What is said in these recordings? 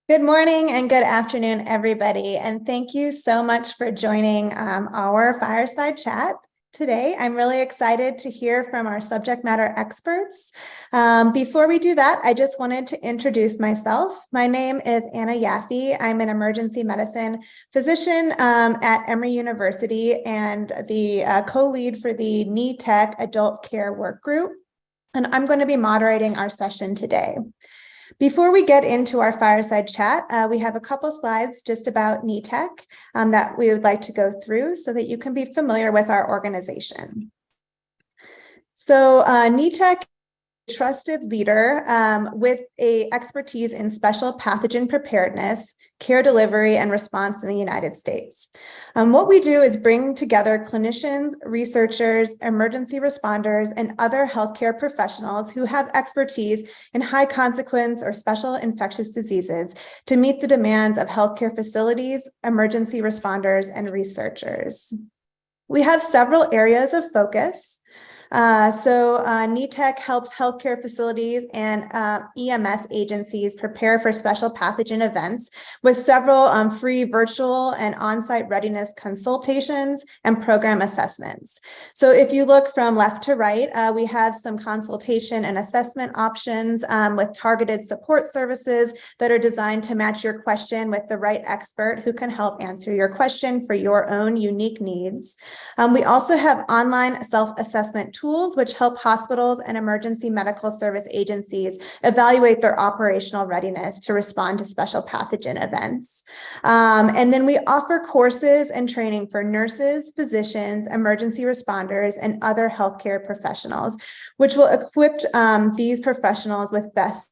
Good morning and good afternoon, everybody. And thank you so much for joining our Fireside Chat today. I'm really excited to hear from our subject matter experts. Before we do that, I just wanted to introduce myself. My name is Anna Yaffee. I'm an emergency medicine physician at Emory University and the co-lead for the NETEC Adult Care Work Group. And I'm going to be moderating our session today. Before we get into our fireside chat, we have a couple slides just about NETEC that we would like to go through so that you can be familiar with our organization. So NETEC, trusted leader with a expertise in special pathogen preparedness, care delivery, and response in the United States. What we do is bring together clinicians, researchers, emergency responders, and other healthcare professionals who have expertise in high consequence or special infectious diseases to meet the demands of healthcare facilities, emergency responders, and researchers. We have several areas of focus. NETEC helps healthcare facilities and EMS agencies prepare for special pathogen events with several free virtual and on-site readiness consultations and program assessments. So if you look from left to right, we have some consultation and assessment options with targeted support services that are designed to match your question with the right expert who can help answer your question for your own unique needs. We also have online self-assessment tools which help hospitals and emergency medical service agencies evaluate their operational readiness to respond to special pathogen events. And then we offer courses and training for nurses, physicians, emergency responders, and other healthcare professionals, which will equip these professionals with best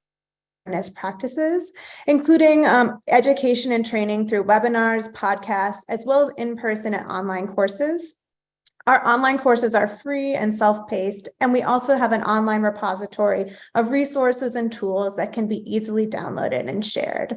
practices, including education and training through webinars, podcasts, as well as in-person and online courses. Our online courses are free and self-paced, and we also have an online repository of resources and tools that can be easily downloaded and shared.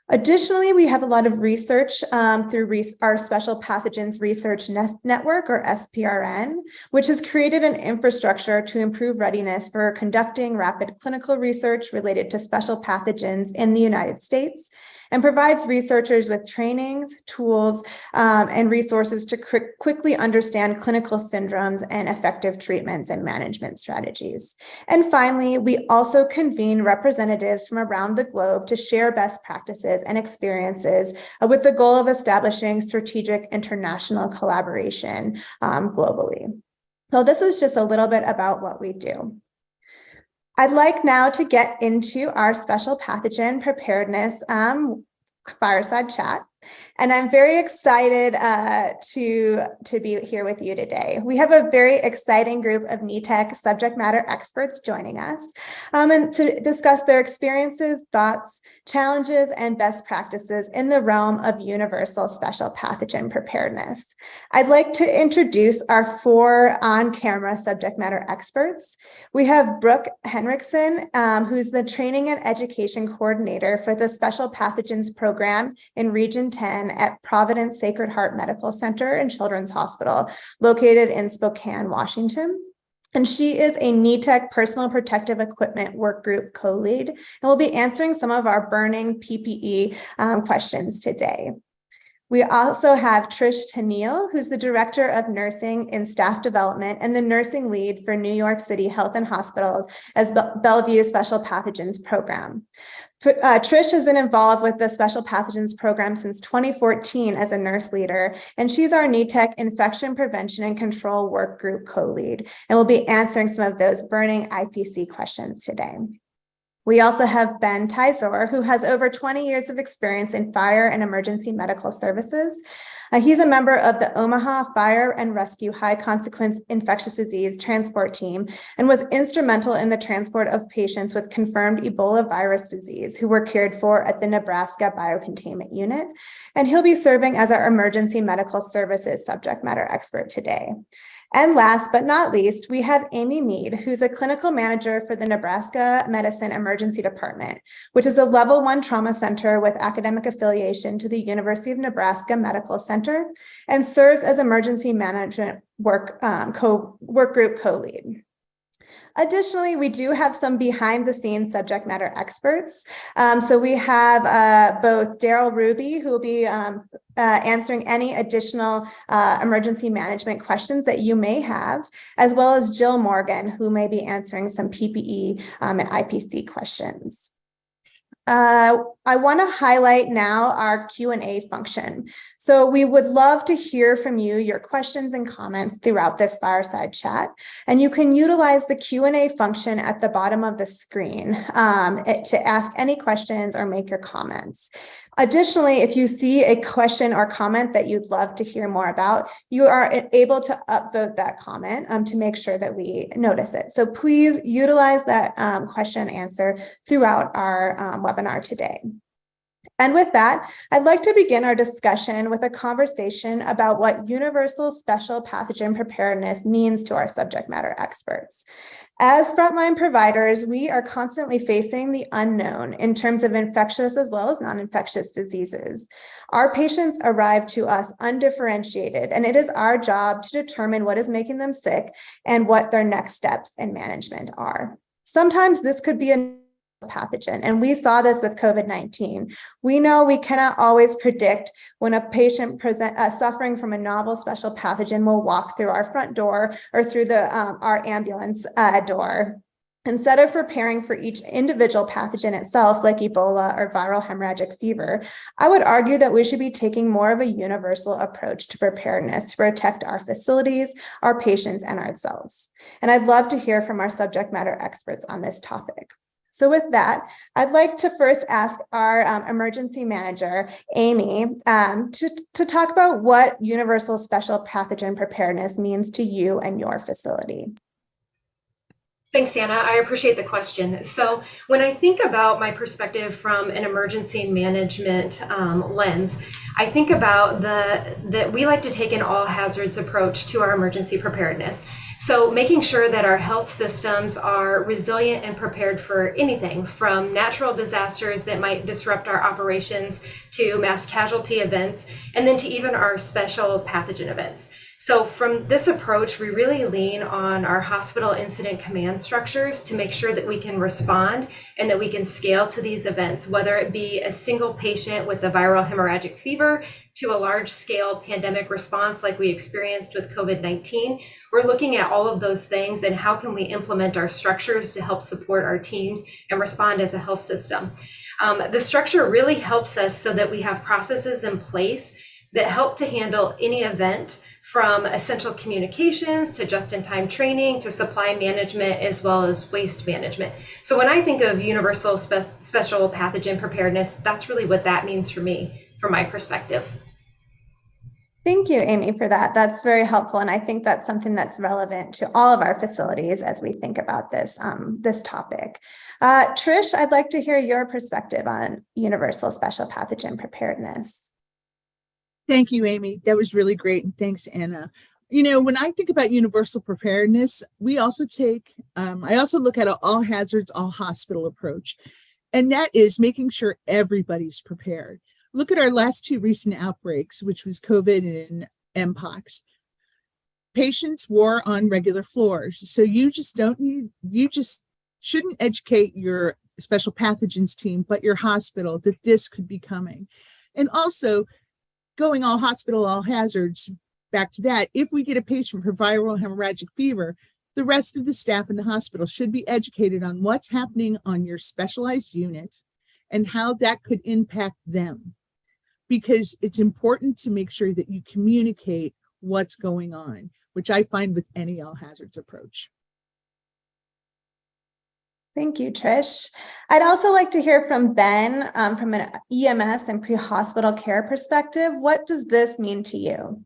Additionally, we have a lot of research through our Special Pathogens Research Network, or SPRN, which has created an infrastructure to improve readiness for conducting rapid clinical research related to special pathogens in the United States, and provides researchers with trainings, tools, and resources to quickly understand clinical syndromes and effective treatments and management strategies. And finally, we also convene representatives from around the globe to share best practices and experiences with the goal of establishing strategic international collaboration globally. So this is just a little bit about what we do. I'd like now to get into our special pathogen preparedness fireside chat. And I'm very excited to be here with you today. We have a very exciting group of NETEC subject matter experts joining us and to discuss their experiences, thoughts, challenges, and best practices in the realm of universal special pathogen preparedness. I'd like to introduce our four on-camera subject matter experts. We have Brooke Henriksen, who's the Training and Education Coordinator for the Special Pathogens Program in Region 10 at Providence Sacred Heart Medical Center and Children's Hospital, located in Spokane, Washington. And she is a NETEC Personal Protective Equipment Work Group co-lead, and will be answering some of our burning PPE questions today. We also have Trish Tennille, who's the Director of Nursing and Staff Development and the Nursing Lead for New York City Health and Hospitals as Bellevue Special Pathogens Program. Trish has been involved with the Special Pathogens Program since 2014 as a nurse leader, and she's our NETEC Infection Prevention and Control Work Group co-lead, and will be answering some of those burning IPC questions today. We also have Ben Tysor, who has over 20 years of experience in fire and emergency medical services. He's a member of the Omaha Fire and Rescue High Consequence Infectious Disease Transport Team and was instrumental in the transport of patients with confirmed Ebola virus disease who were cared for at the Nebraska Biocontainment Unit. And he'll be serving as our emergency medical services subject matter expert today. And last but not least, we have Amy Mead, who's a clinical manager for the Nebraska Medicine Emergency Department, which is a level 1 trauma center with academic affiliation to the University of Nebraska Medical Center, and serves as emergency management work group co-lead. Additionally, we do have some behind the scenes subject matter experts. So we have both Daryl Ruby, who will be answering any additional emergency management questions that you may have, as well as Jill Morgan, who may be answering some PPE and IPC questions. I want to highlight now our Q&A function. So we would love to hear from you, your questions and comments throughout this fireside chat. And you can utilize the Q&A function at the bottom of the screen to ask any questions or make your comments. Additionally, if you see a question or comment that you'd love to hear more about, you are able to upvote that comment to make sure that we notice it. So please utilize that question and answer throughout our webinar today. And with that, I'd like to begin our discussion with a conversation about what universal special pathogen preparedness means to our subject matter experts. As frontline providers, we are constantly facing the unknown in terms of infectious as well as non-infectious diseases. Our patients arrive to us undifferentiated, and it is our job to determine what is making them sick and what their next steps in management are. Sometimes this could be a pathogen, and we saw this with COVID-19. We know we cannot always predict when a patient suffering from a novel special pathogen will walk through our front door or through our ambulance door. Instead of preparing for each individual pathogen itself, like Ebola or viral hemorrhagic fever, I would argue that we should be taking more of a universal approach to preparedness to protect our facilities, our patients, and ourselves. And I'd love to hear from our subject matter experts on this topic. So with that, I'd like to first ask our emergency manager, Amy, to talk about what universal special pathogen preparedness means to you and your facility. Thanks, Anna. I appreciate the question. So when I think about my perspective from an emergency management lens, I think about that we like to take an all hazards approach to our emergency preparedness. So making sure that our health systems are resilient and prepared for anything from natural disasters that might disrupt our operations to mass casualty events, and then to even our special pathogen events. So from this approach, we really lean on our hospital incident command structures to make sure that we can respond and that we can scale to these events, whether it be a single patient with a viral hemorrhagic fever to a large-scale pandemic response like we experienced with COVID-19. We're looking at all of those things and how can we implement our structures to help support our teams and respond as a health system. The structure really helps us so that we have processes in place that help to handle any event, from essential communications to just-in-time training to supply management as well as waste management. So when I think of universal special pathogen preparedness, that's really what that means for me, from my perspective. Thank you, Amy, for that. That's very helpful. And I think that's something that's relevant to all of our facilities as we think about this, this topic. Trish, I'd like to hear your perspective on universal special pathogen preparedness. Thank you, Amy. That was really great. And thanks, Anna. You know, when I think about universal preparedness, we also take, I also look at an all hazards, all hospital approach. And that is making sure everybody's prepared. Look at our last two recent outbreaks, which was COVID and Mpox. Patients were on regular floors. So you just shouldn't educate your special pathogens team, but your hospital that this could be coming. And also, going all hospital, all hazards, back to that, if we get a patient for viral hemorrhagic fever, the rest of the staff in the hospital should be educated on what's happening on your specialized unit and how that could impact them. Because it's important to make sure that you communicate what's going on, which I find with any all hazards approach. Thank you, Trish. I'd also like to hear from Ben from an EMS and pre-hospital care perspective. What does this mean to you?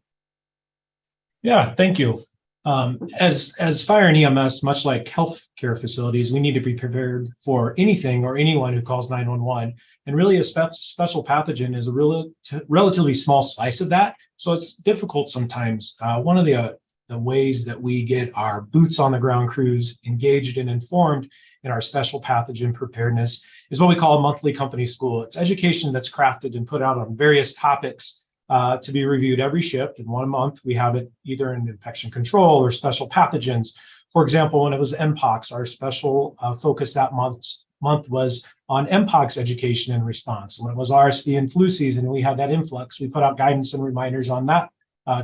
Yeah, thank you. As fire and EMS, much like healthcare facilities, we need to be prepared for anything or anyone who calls 911. And really, a special pathogen is a relatively small slice of that. So it's difficult sometimes. One of the ways that we get our boots on the ground crews engaged and informed in our special pathogen preparedness is what we call a monthly company school. It's education that's crafted and put out on various topics to be reviewed every shift. And 1 month, we have it either in infection control or special pathogens For example, when it was MPOX, our special focus that month was on MPOX education and response. When it was RSV and flu season and we had that influx, we put out guidance and reminders on that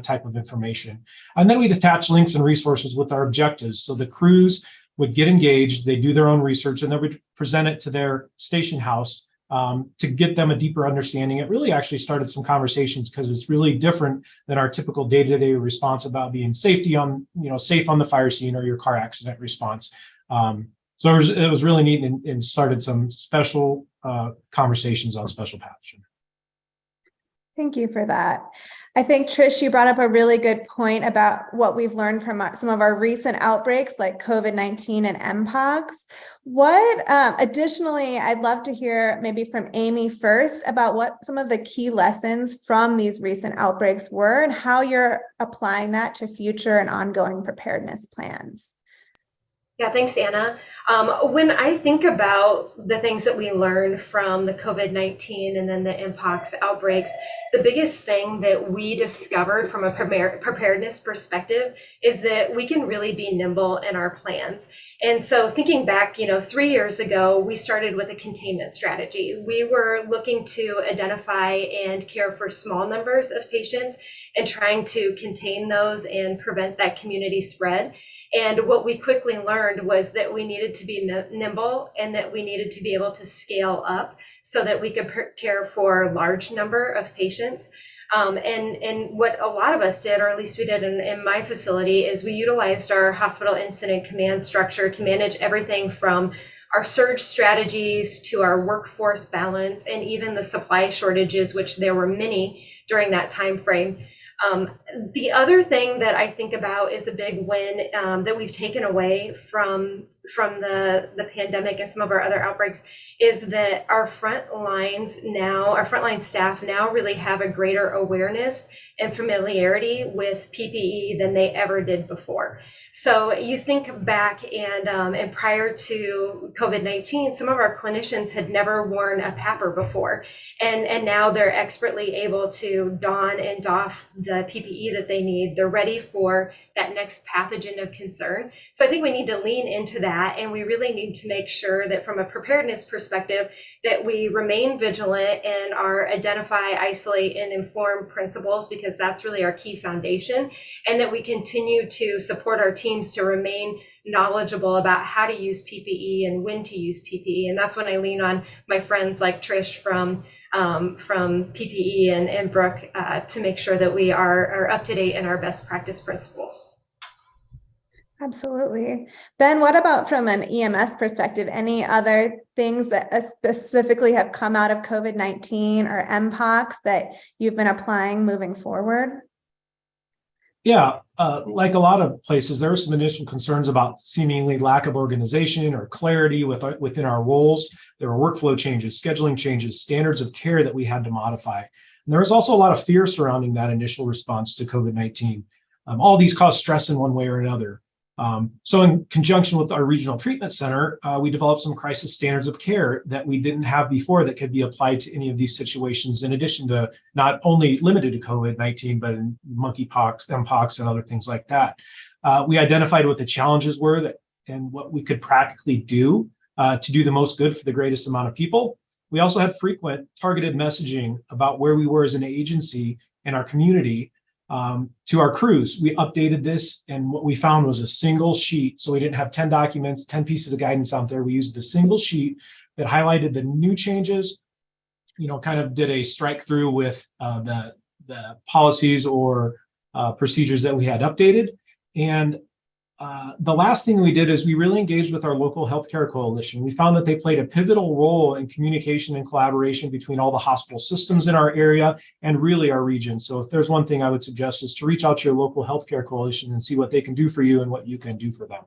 type of information. And then we'd attach links and resources with our objectives. So the crews would get engaged, they do their own research, and they would present it to their station house to get them a deeper understanding. It really actually started some conversations because it's really different than our typical day-to-day response about being safe on the fire scene or your car accident response. So it was really neat and started some special conversations on special pathogen. Thank you for that. I think, Trish, you brought up a really good point about what we've learned from some of our recent outbreaks like COVID-19 and MPOX. What additionally, I'd love to hear maybe from Amy first about what some of the key lessons from these recent outbreaks were and how you're applying that to future and ongoing preparedness plans. Yeah, thanks, Anna. When I think about the things that we learned from the COVID-19 and then the MPOX outbreaks, the biggest thing that we discovered from a preparedness perspective is that we can really be nimble in our plans. And so thinking back, 3 years ago, we started with a containment strategy. We were looking to identify and care for small numbers of patients and trying to contain those and prevent that community spread. And what we quickly learned was that we needed to be nimble and that we needed to be able to scale up so that we could care for a large number of patients. And what a lot of us did, or at least we did in my facility, is we utilized our hospital incident command structure to manage everything from our surge strategies to our workforce balance and even the supply shortages, which there were many during that time frame. The other thing that I think about is a big win that we've taken away from the pandemic and some of our other outbreaks is that our frontline staff now really have a greater awareness and familiarity with PPE than they ever did before. So you think back and prior to COVID-19, some of our clinicians had never worn a PAPR before, and now they're expertly able to don and doff the PPE that they need. They're ready for that next pathogen of concern. So I think we need to lean into that, and we really need to make sure that from a preparedness perspective that we remain vigilant in our identify, isolate, and inform principles, because that's really our key foundation, and that we continue to support our teams to remain knowledgeable about how to use PPE and when to use PPE. And that's when I lean on my friends like Trish from PPE and Brooke to make sure that we are up to date in our best practice principles. Absolutely. Ben, what about from an EMS perspective? Any other things that specifically have come out of COVID-19 or MPOX that you've been applying moving forward? Yeah, like a lot of places, there were some initial concerns about seemingly lack of organization or clarity within our roles. There were workflow changes, scheduling changes, standards of care that we had to modify. And there was also a lot of fear surrounding that initial response to COVID-19. All these caused stress in one way or another. So in conjunction with our regional treatment center, we developed some crisis standards of care that we didn't have before that could be applied to any of these situations, in addition to not only limited to COVID-19, but in monkeypox, mpox, and other things like that. We identified what the challenges were and what we could practically do to do the most good for the greatest amount of people. We also had frequent targeted messaging about where we were as an agency in our community. To our crews, we updated this, and what we found was a single sheet. So we didn't have 10 documents, 10 pieces of guidance out there. We used a single sheet that highlighted the new changes, kind of did a strike through with the policies or procedures that we had updated. And the last thing we did is we really engaged with our local healthcare coalition. We found that they played a pivotal role in communication and collaboration between all the hospital systems in our area and really our region. So if there's one thing I would suggest is to reach out to your local healthcare coalition and see what they can do for you and what you can do for them.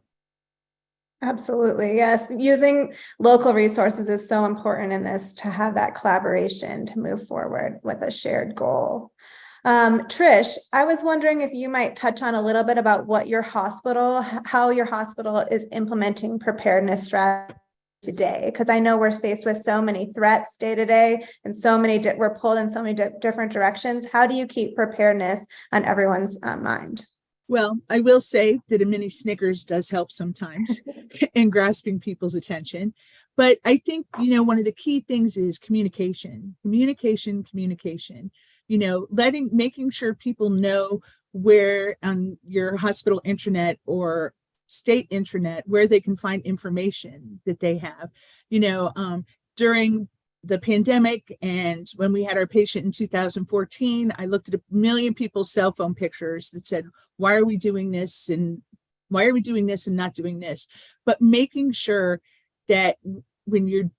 Absolutely. Yes. Using local resources is so important in this, to have that collaboration to move forward with a shared goal. Trish, I was wondering if you might touch on a little bit about how your hospital is implementing preparedness strategy today, because I know we're faced with so many threats day to day and we're pulled in so many different directions. How do you keep preparedness on everyone's mind? Well, I will say that a mini Snickers does help sometimes in grasping people's attention. But I think, one of the key things is communication, communication, communication, making sure people know where on your hospital intranet or state intranet, where they can find information that they have, during the pandemic. And when we had our patient in 2014, I looked at 1 million people's cell phone pictures that said, why are we doing this? And why are we doing this and not doing this? But making sure that when you're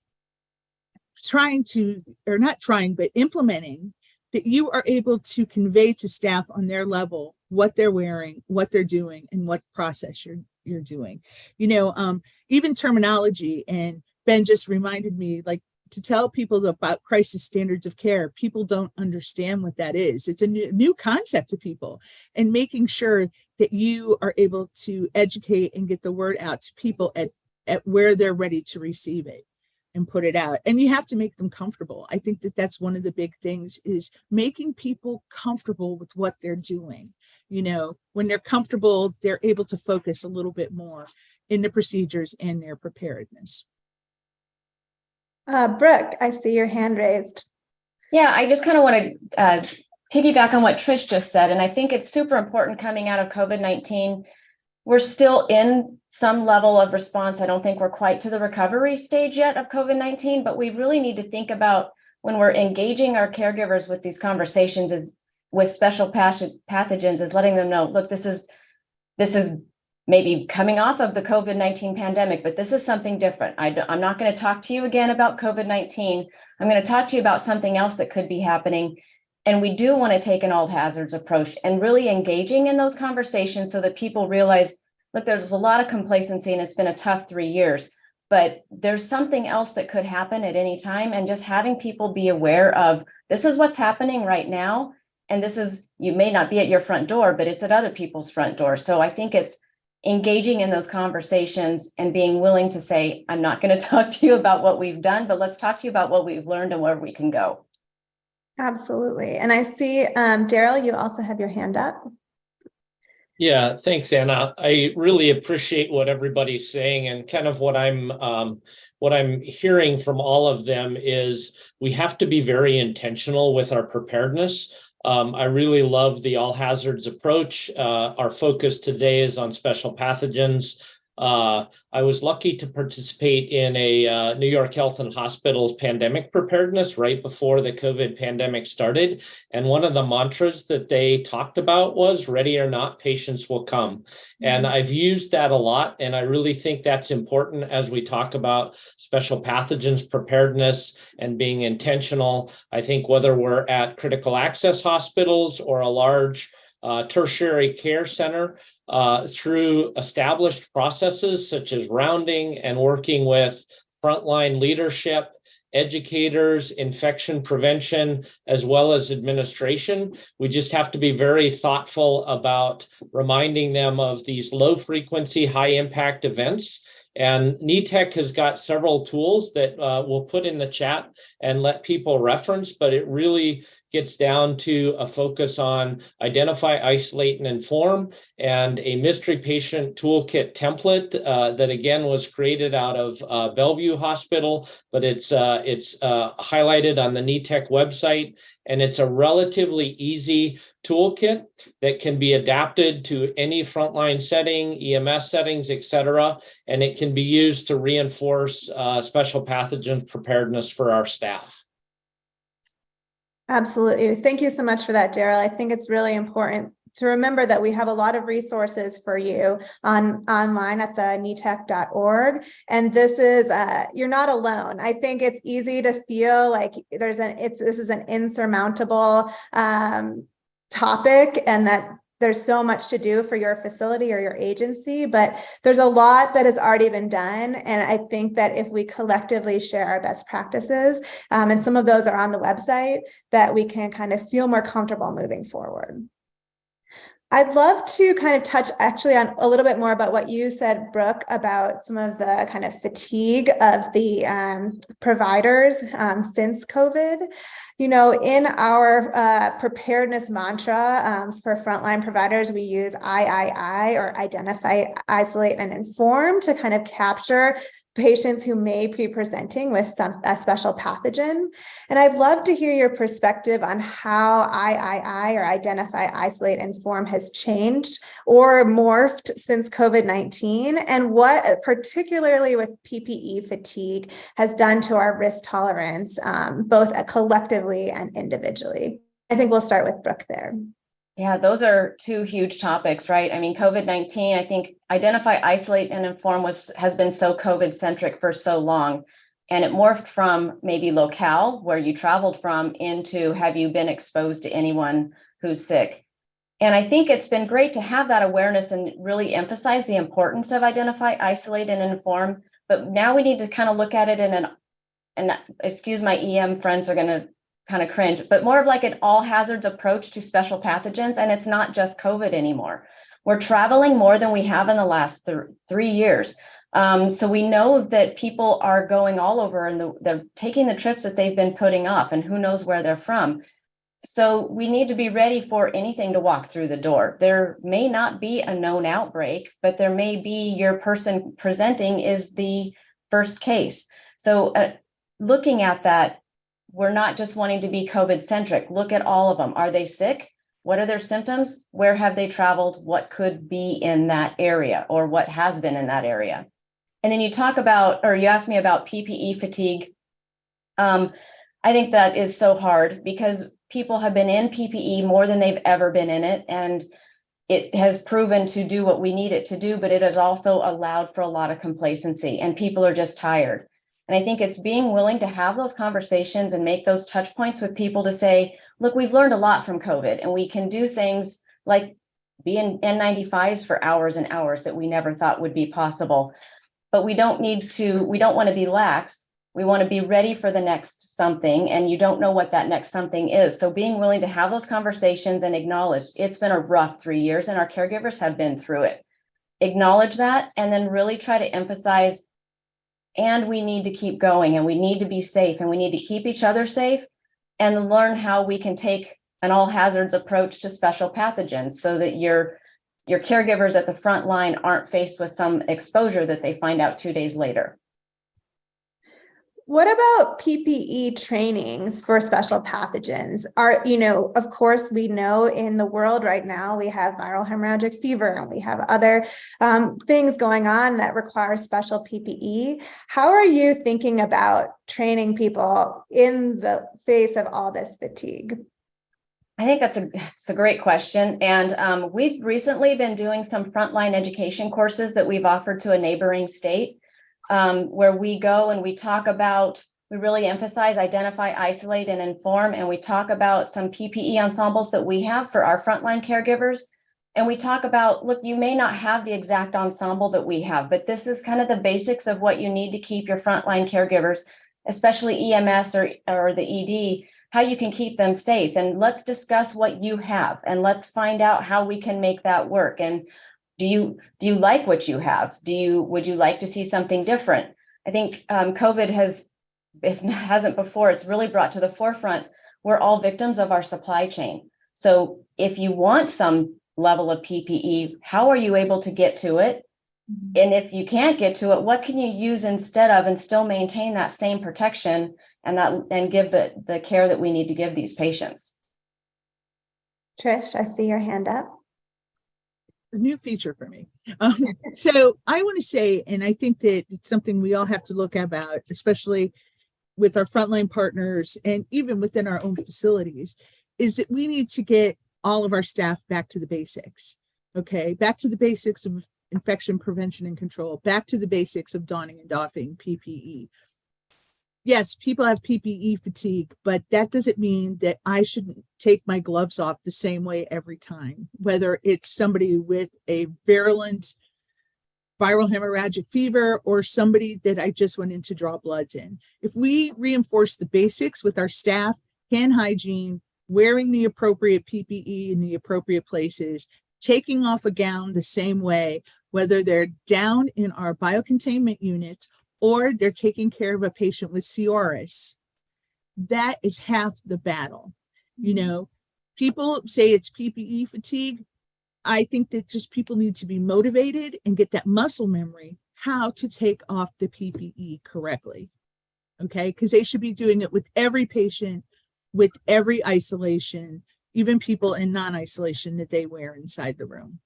trying to, or not trying, but implementing, that you are able to convey to staff on their level what they're wearing, what they're doing, and what process you're doing. Even terminology. And Ben just reminded me, like, to tell people about crisis standards of care. People don't understand what that is. It's a new concept to people, and making sure that you are able to educate and get the word out to people at where they're ready to receive it and put it out. And you have to make them comfortable. I think that that's one of the big things, is making people comfortable with what they're doing. When they're comfortable, they're able to focus a little bit more in the procedures and their preparedness. Brooke, I see your hand raised. Yeah, I just kind of want to piggyback on what Trish just said. And I think it's super important coming out of COVID-19. We're still in some level of response. I don't think we're quite to the recovery stage yet of COVID-19, but we really need to think about, when we're engaging our caregivers with these conversations with special pathogens, is letting them know, look, this is maybe coming off of the COVID-19 pandemic, but this is something different. I'm not going to talk to you again about COVID-19. I'm going to talk to you about something else that could be happening. And we do want to take an all hazards approach and really engaging in those conversations so that people realize, look, there's a lot of complacency and it's been a tough 3 years, but there's something else that could happen at any time. And just having people be aware of, this is what's happening right now. And this is, you may not be at your front door, but it's at other people's front door. So I think it's engaging in those conversations and being willing to say, I'm not going to talk to you about what we've done, but let's talk to you about what we've learned and where we can go. Absolutely. And I see, Daryl, you also have your hand up. Yeah, thanks, Anna. I really appreciate what everybody's saying, and kind of what I'm hearing from all of them is we have to be very intentional with our preparedness. I really love the all hazards approach. Our focus today is on special pathogens. I was lucky to participate in a New York Health and Hospitals pandemic preparedness right before the COVID pandemic started. And one of the mantras that they talked about was, ready or not, patients will come. And I've used that a lot. And I really think that's important as we talk about special pathogens preparedness and being intentional. I think whether we're at critical access hospitals or a large tertiary care center, through established processes such as rounding and working with frontline leadership, educators, infection prevention, as well as administration. We just have to be very thoughtful about reminding them of these low frequency, high impact events. And NETEC has got several tools that we'll put in the chat and let people reference, but it really gets down to a focus on identify, isolate, and inform, and a mystery patient toolkit template that again was created out of Bellevue Hospital, but it's highlighted on the NETEC website, and it's a relatively easy toolkit that can be adapted to any frontline setting, EMS settings, et cetera, and it can be used to reinforce special pathogen preparedness for our staff. Absolutely. Thank you so much for that, Daryl. I think it's really important to remember that we have a lot of resources for you online at the netec.org. And this is, you're not alone. I think it's easy to feel like this is an insurmountable topic, and that there's so much to do for your facility or your agency, but there's a lot that has already been done. And I think that if we collectively share our best practices, and some of those are on the website, that we can kind of feel more comfortable moving forward. I'd love to kind of touch actually on a little bit more about what you said, Brooke, about some of the kind of fatigue of the providers since COVID. You know, in our preparedness mantra for frontline providers, we use III, or identify, isolate, and inform, to kind of capture patients who may be presenting with a special pathogen. And I'd love to hear your perspective on how III, or identify, isolate, inform, has changed or morphed since COVID-19, and what, particularly with PPE fatigue, has done to our risk tolerance, both collectively and individually. I think we'll start with Brooke there. Yeah, those are two huge topics, right? I mean, COVID-19, I think identify, isolate, and inform has been so COVID-centric for so long. And it morphed from maybe locale, where you traveled from, into have you been exposed to anyone who's sick? And I think it's been great to have that awareness and really emphasize the importance of identify, isolate, and inform. But now we need to kind of look at it and excuse my EM friends are going to kind of cringe, but more of like an all hazards approach to special pathogens. And it's not just COVID anymore. We're traveling more than we have in the last 3 years. So we know that people are going all over, and they're taking the trips that they've been putting off, and who knows where they're from. So we need to be ready for anything to walk through the door. There may not be a known outbreak, but there may be your person presenting is the first case. So looking at that, we're not just wanting to be COVID-centric. Look at all of them. Are they sick? What are their symptoms? Where have they traveled? What could be in that area, or what has been in that area? And then you talk about, or you asked me about PPE fatigue. I think that is so hard, because people have been in PPE more than they've ever been in it. And it has proven to do what we need it to do, but it has also allowed for a lot of complacency, and people are just tired. And I think it's being willing to have those conversations and make those touch points with people to say, look, we've learned a lot from COVID, and we can do things like be in N95s for hours and hours that we never thought would be possible. But we don't want to be lax. We want to be ready for the next something, and you don't know what that next something is. So being willing to have those conversations and acknowledge it's been a rough 3 years, and our caregivers have been through it. Acknowledge that, and then really try to emphasize, and we need to keep going, and we need to be safe, and we need to keep each other safe, and learn how we can take an all hazards approach to special pathogens, so that your caregivers at the front line aren't faced with some exposure that they find out 2 days later. What about PPE trainings for special pathogens? Of course, we know in the world right now, we have viral hemorrhagic fever, and we have other things going on that require special PPE. How are you thinking about training people in the face of all this fatigue? I think that's a great question. And we've recently been doing some frontline education courses that we've offered to a neighboring state, where we go and we really emphasize, identify, isolate, and inform. And we talk about some PPE ensembles that we have for our frontline caregivers. And we talk about, look, you may not have the exact ensemble that we have, but this is kind of the basics of what you need to keep your frontline caregivers, especially EMS or the ED, how you can keep them safe. And let's discuss what you have, and let's find out how we can make that work. And do you like what you have? Would you like to see something different? I think COVID has, if it hasn't before, it's really brought to the forefront, we're all victims of our supply chain. So if you want some level of PPE, how are you able to get to it? And if you can't get to it, what can you use instead of, and still maintain that same protection and give the care that we need to give these patients? Trish, I see your hand up. A new feature for me. So I want to say, and I think that it's something we all have to look about, especially with our frontline partners and even within our own facilities, is that we need to get all of our staff back to the basics. Okay, back to the basics of infection prevention and control, back to the basics of donning and doffing PPE. Yes, people have PPE fatigue, but that doesn't mean that I shouldn't take my gloves off the same way every time, whether it's somebody with a virulent viral hemorrhagic fever or somebody that I just went in to draw bloods in. If we reinforce the basics with our staff, hand hygiene, wearing the appropriate PPE in the appropriate places, taking off a gown the same way, whether they're down in our biocontainment units or they're taking care of a patient with CRS. That is half the battle. You know, people say it's PPE fatigue. I think that just people need to be motivated and get that muscle memory how to take off the PPE correctly. Okay, because they should be doing it with every patient, with every isolation, even people in non-isolation that they wear inside the room.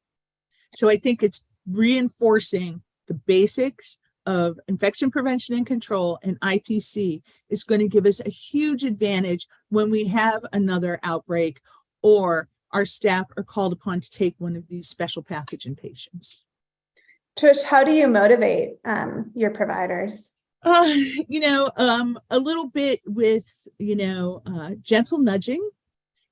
So I think it's reinforcing the basics of infection prevention and control and IPC is going to give us a huge advantage when we have another outbreak or our staff are called upon to take one of these special pathogen patients. Trish, how do you motivate your providers? A little bit with, gentle nudging,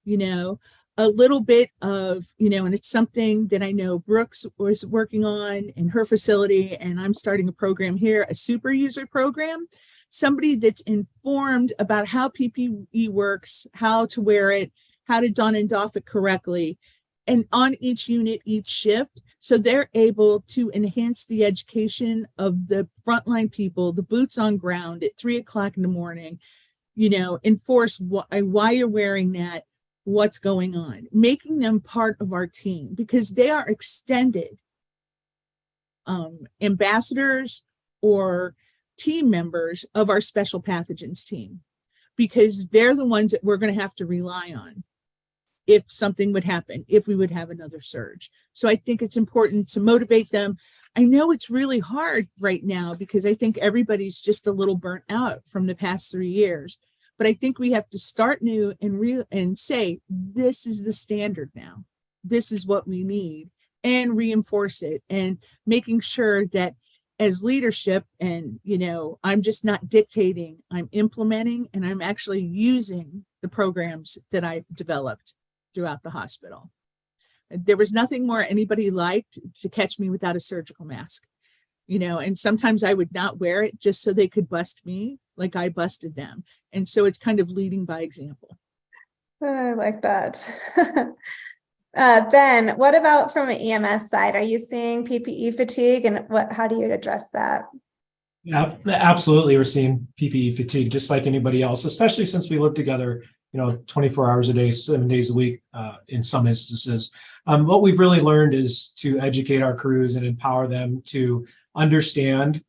a little bit of, and it's something that I know Brooks was working on in her facility, and I'm starting a program here, a super user program, somebody that's informed about how PPE works, how to wear it, how to don and doff it correctly, and on each unit, each shift. So they're able to enhance the education of the frontline people, the boots on ground at 3 o'clock in the morning, enforce why you're wearing that, what's going on, making them part of our team because they are extended ambassadors or team members of our special pathogens team because they're the ones that we're going to have to rely on if something would happen, if we would have another surge. So I think it's important to motivate them. I know it's really hard right now because I think everybody's just a little burnt out from the past 3 years. But I think we have to start new and say, this is the standard now. This is what we need, and reinforce it and making sure that as leadership and, I'm just not dictating, I'm implementing and I'm actually using the programs that I've developed throughout the hospital. There was nothing more anybody liked to catch me without a surgical mask, and sometimes I would not wear it just so they could bust me like I busted them. And so it's kind of leading by example. I like that. Ben, what about from an EMS side? Are you seeing PPE fatigue and how do you address that? Yeah, absolutely. We're seeing PPE fatigue just like anybody else, especially since we live together, 24 hours a day, 7 days a week, in some instances. What we've really learned is to educate our crews and empower them to understand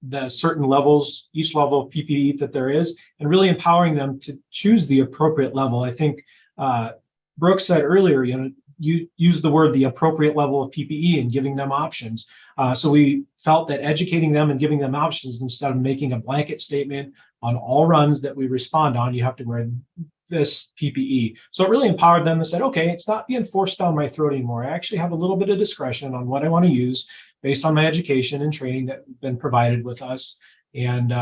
the certain levels, each level of PPE that there is, and really empowering them to choose the appropriate level. I think Brooke said earlier, you use the word the appropriate level of PPE and giving them options. So we felt that educating them and giving them options instead of making a blanket statement on all runs that we respond on, you have to wear this PPE. So it really empowered them and said, okay, it's not being forced down my throat anymore. I actually have a little bit of discretion on what I want to use based on my education and training that's been provided with us. And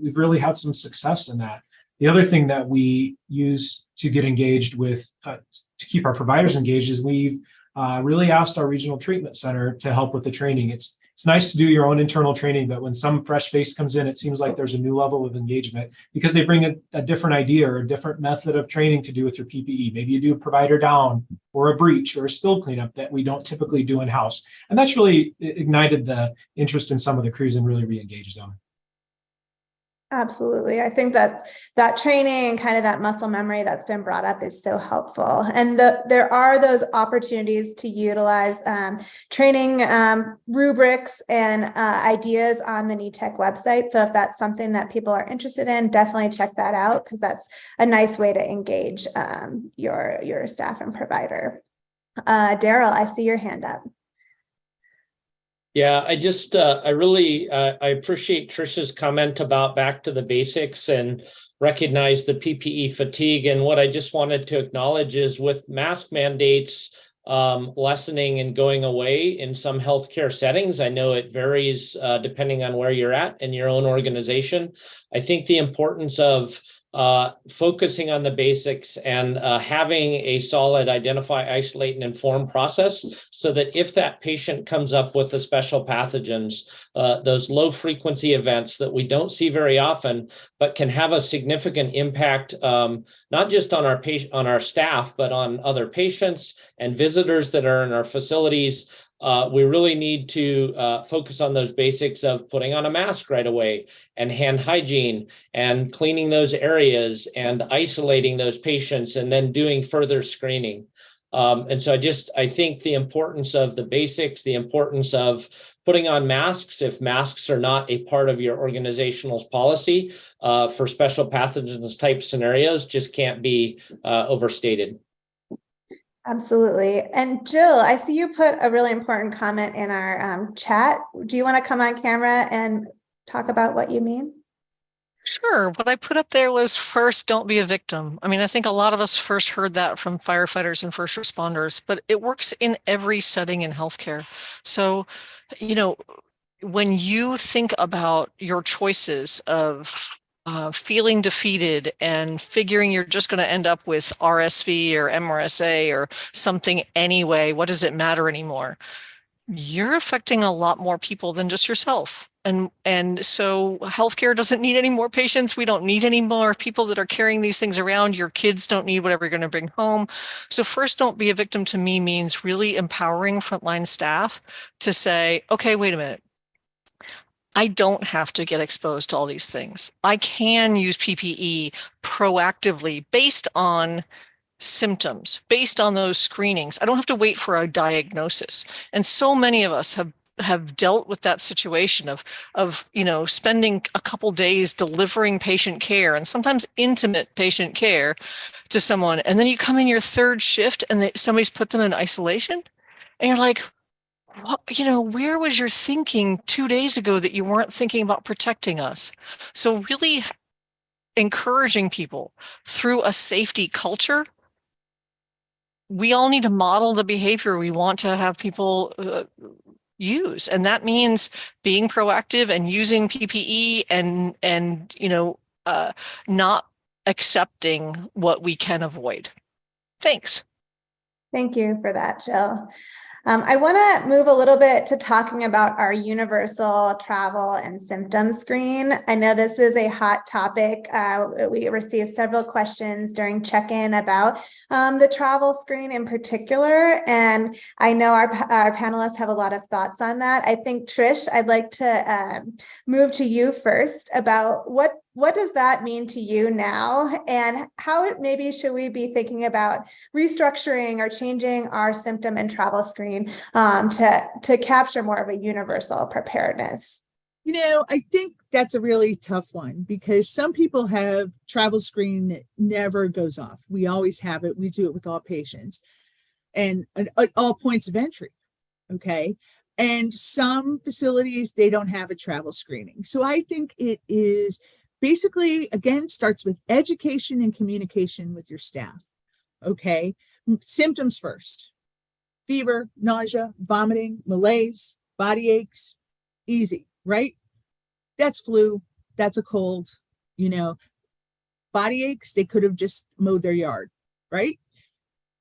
we've really had some success in that. The other thing that we use to get engaged with, to keep our providers engaged, is we've really asked our regional treatment center to help with the training. It's nice to do your own internal training, but when some fresh face comes in, it seems like there's a new level of engagement because they bring a different idea or a different method of training to do with your PPE. Maybe you do a provider down or a breach or a spill cleanup that we don't typically do in-house. And that's really ignited the interest in some of the crews and really re-engaged them. Absolutely. I think that training and kind of that muscle memory that's been brought up is so helpful. And there are those opportunities to utilize training rubrics and ideas on the NETEC website. So if that's something that people are interested in, definitely check that out because that's a nice way to engage your staff and provider. Daryl, I see your hand up. Yeah, I really appreciate Trisha's comment about back to the basics and recognize the PPE fatigue. And what I just wanted to acknowledge is with mask mandates lessening and going away in some healthcare settings, I know it varies depending on where you're at in your own organization. I think the importance of focusing on the basics and having a solid identify, isolate, and inform process so that if that patient comes up with the special pathogens, those low frequency events that we don't see very often, but can have a significant impact, not just on our staff, but on other patients and visitors that are in our facilities. We really need to focus on those basics of putting on a mask right away and hand hygiene and cleaning those areas and isolating those patients and then doing further screening. And so I think the importance of the basics, the importance of putting on masks, if masks are not a part of your organizational policy for special pathogens type scenarios, just can't be overstated. Absolutely. And Jill, I see you put a really important comment in our chat. Do you want to come on camera and talk about what you mean? Sure. What I put up there was first, don't be a victim. I mean, I think a lot of us first heard that from firefighters and first responders, but it works in every setting in healthcare. So, you know, when you think about your choices of feeling defeated and figuring you're just going to end up with RSV or MRSA or something anyway, what does it matter anymore? You're affecting a lot more people than just yourself. And so healthcare doesn't need any more patients. We don't need any more people that are carrying these things around. Your kids don't need whatever you're going to bring home. So first, don't be a victim to me means really empowering frontline staff to say, okay, wait a minute. I don't have to get exposed to all these things. I can use PPE proactively based on symptoms, based on those screenings. I don't have to wait for a diagnosis. And so many of us have dealt with that situation of spending a couple days delivering patient care and sometimes intimate patient care to someone. And then you come in your third shift and somebody's put them in isolation and you're like, where was your thinking 2 days ago that you weren't thinking about protecting us? So really encouraging people through a safety culture. We all need to model the behavior we want to have people use. And that means being proactive and using PPE and not accepting what we can avoid. Thanks. Thank you for that, Jill. I want to move a little bit to talking about our universal travel and symptom screen. I know this is a hot topic. We received several questions during check-in about the travel screen in particular, and I know our panelists have a lot of thoughts on that. I think, Trish, I'd like to move to you first about what does that mean to you now, and how maybe should we be thinking about restructuring or changing our symptom and travel screen to capture more of a universal preparedness? I think that's a really tough one because some people have travel screen that never goes off. We always have it. We do it with all patients and at all points of entry. Okay. And some facilities, they don't have a travel screening. So I think it is basically, again, starts with education and communication with your staff. Okay. Symptoms first: fever, nausea, vomiting, malaise, body aches. Easy, right? That's flu. That's a cold. Body aches, they could have just mowed their yard, right?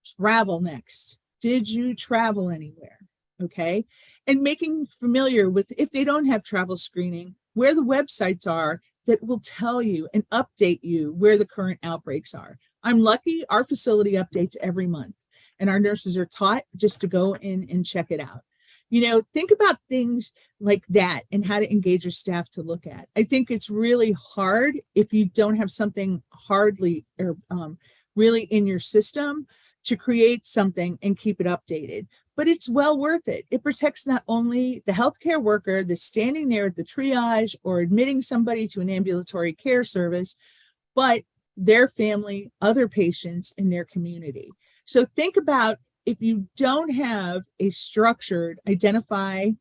Travel next. Did you travel anywhere? Okay. And making familiar with, if they don't have travel screening, where the websites are that will tell you and update you where the current outbreaks are. I'm lucky our facility updates every month and our nurses are taught just to go in and check it out. Think about things like that and how to engage your staff to look at. I think it's really hard if you don't have something hardly or really in your system to create something and keep it updated. But it's well worth it. It protects not only the healthcare worker that's standing there at the triage or admitting somebody to an ambulatory care service, but their family, other patients in their community. So think about, if you don't have a structured identify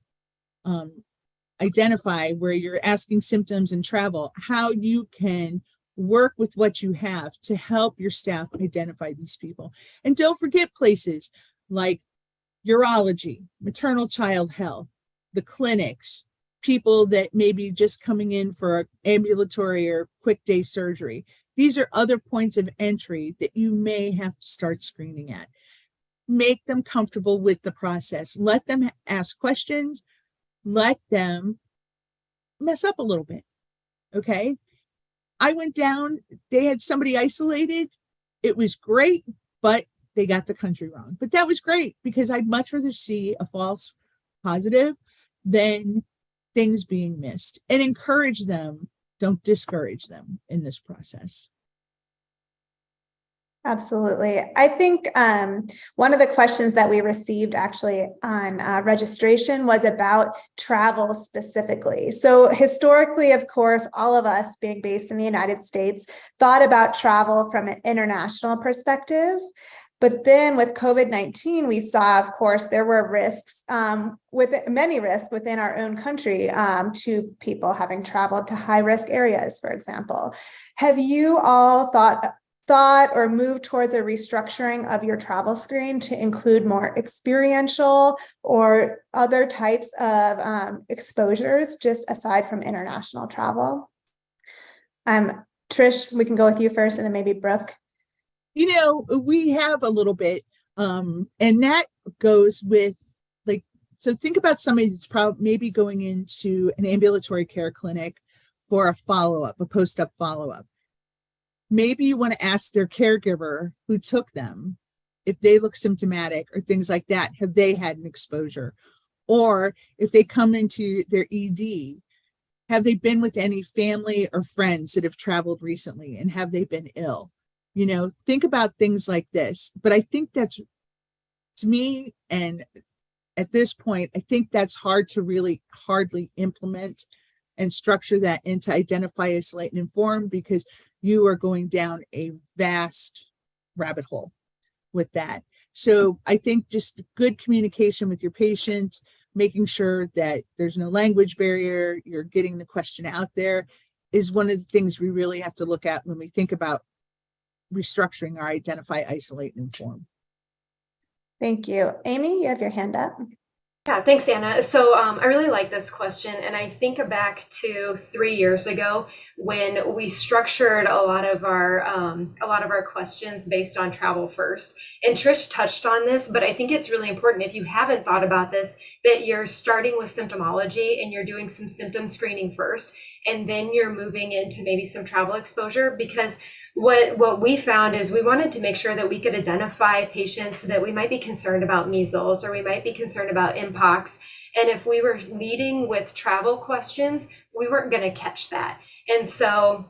where you're asking symptoms and travel, how you can work with what you have to help your staff identify these people. And don't forget places like urology, maternal child health, the clinics, people that may be just coming in for ambulatory or quick day surgery. these are other points of entry that you may have to start screening at. Make them comfortable with the process. Let them ask questions. Let them mess up a little bit. Okay. I went down, they had somebody isolated. It was great, but they got the country wrong. But that was great because I'd much rather see a false positive than things being missed, and encourage them. Don't discourage them in this process. Absolutely. I think one of the questions that we received actually on registration was about travel specifically. So historically, of course, all of us being based in the United States thought about travel from an international perspective. But then with COVID-19, we saw, of course, there were risks, with many risks within our own country to people having traveled to high-risk areas, for example. Have you all thought or moved towards a restructuring of your travel screen to include more experiential or other types of exposures, just aside from international travel? Trish, we can go with you first, and then maybe Brooke. You know, we have a little bit, and that goes with, like, so think about somebody that's probably maybe going into an ambulatory care clinic for a follow-up, a post-op follow-up. Maybe you want to ask their caregiver who took them if they look symptomatic or things like that. Have they had an exposure? Or if they come into their ED, have they been with any family or friends that have traveled recently, and have they been ill? You know, think about things like this. But I think that's, to me, and at this point, I think that's hardly implement and structure that into identify, isolate, and inform, because you are going down a vast rabbit hole with that. So I think just good communication with your patient, making sure that there's no language barrier, you're getting the question out there, is one of the things we really have to look at when we think about restructuring our identify, isolate, and inform. Thank you. Amy, you have your hand up. Yeah, thanks, Anna. So I really like this question, and I think back to 3 years ago when we structured a lot of our questions based on travel first. And Trish touched on this, but I think it's really important, if you haven't thought about this, that you're starting with symptomology and you're doing some symptom screening first, and then you're moving into maybe some travel exposure, because what we found is we wanted to make sure that we could identify patients that we might be concerned about measles, or we might be concerned about mpox. And if we were leading with travel questions, we weren't going to catch that. And so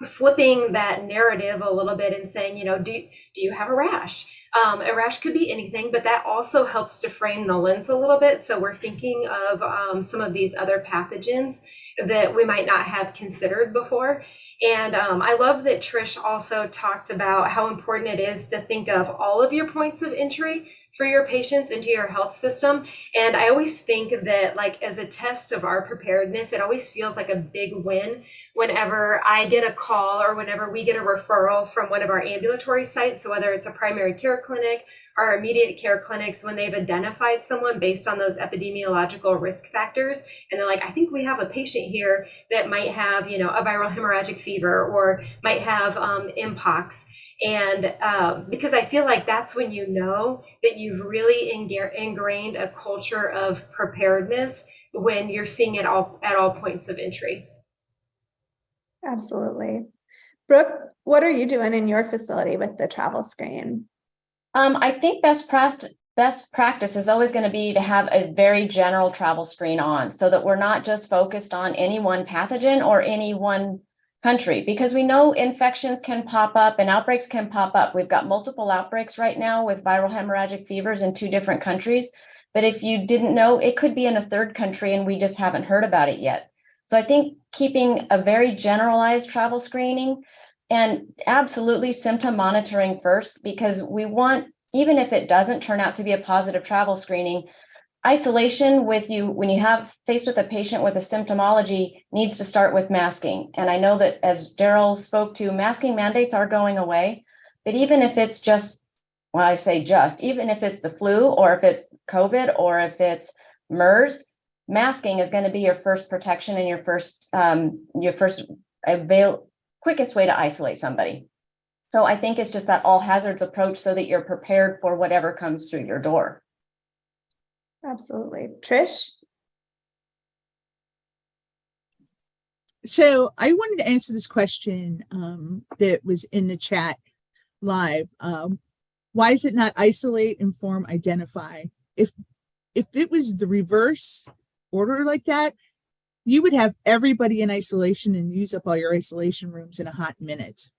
flipping that narrative a little bit and saying, you know, do you have a rash? A rash could be anything, but that also helps to frame the lens a little bit. So we're thinking of some of these other pathogens that we might not have considered before. And I love that Trish also talked about how important it is to think of all of your points of entry for your patients into your health system. And I always think that, like, as a test of our preparedness, it always feels like a big win whenever I get a call or whenever we get a referral from one of our ambulatory sites. So whether it's a primary care clinic or immediate care clinics, when they've identified someone based on those epidemiological risk factors, and they're like, I think we have a patient here that might have, you know, a viral hemorrhagic fever or might have mpox. And because I feel like that's when you know that you've really ingrained a culture of preparedness, when you're seeing it all at all points of entry. Absolutely. Brooke, what are you doing in your facility with the travel screen? I think best practice is always going to be to have a very general travel screen on, so that we're not just focused on any one pathogen or any one country, because we know infections can pop up and outbreaks can pop up. We've got multiple outbreaks right now with viral hemorrhagic fevers in 2 different countries. But if you didn't know, it could be in a 3rd country and we just haven't heard about it yet. So I think keeping a very generalized travel screening, and absolutely symptom monitoring first, because we want, even if it doesn't turn out to be a positive travel screening, isolation with you when you have faced with a patient with a symptomology needs to start with masking. And I know that, as Daryl spoke to, masking mandates are going away. But even if it's just, well, I say just, even if it's the flu, or if it's COVID, or if it's MERS, masking is going to be your first protection and your first quickest way to isolate somebody. So I think it's just that all hazards approach so that you're prepared for whatever comes through your door. Absolutely. Trish? So I wanted to answer this question that was in the chat live. Why is it not isolate, inform, identify? If it was the reverse order like that, you would have everybody in isolation and use up all your isolation rooms in a hot minute.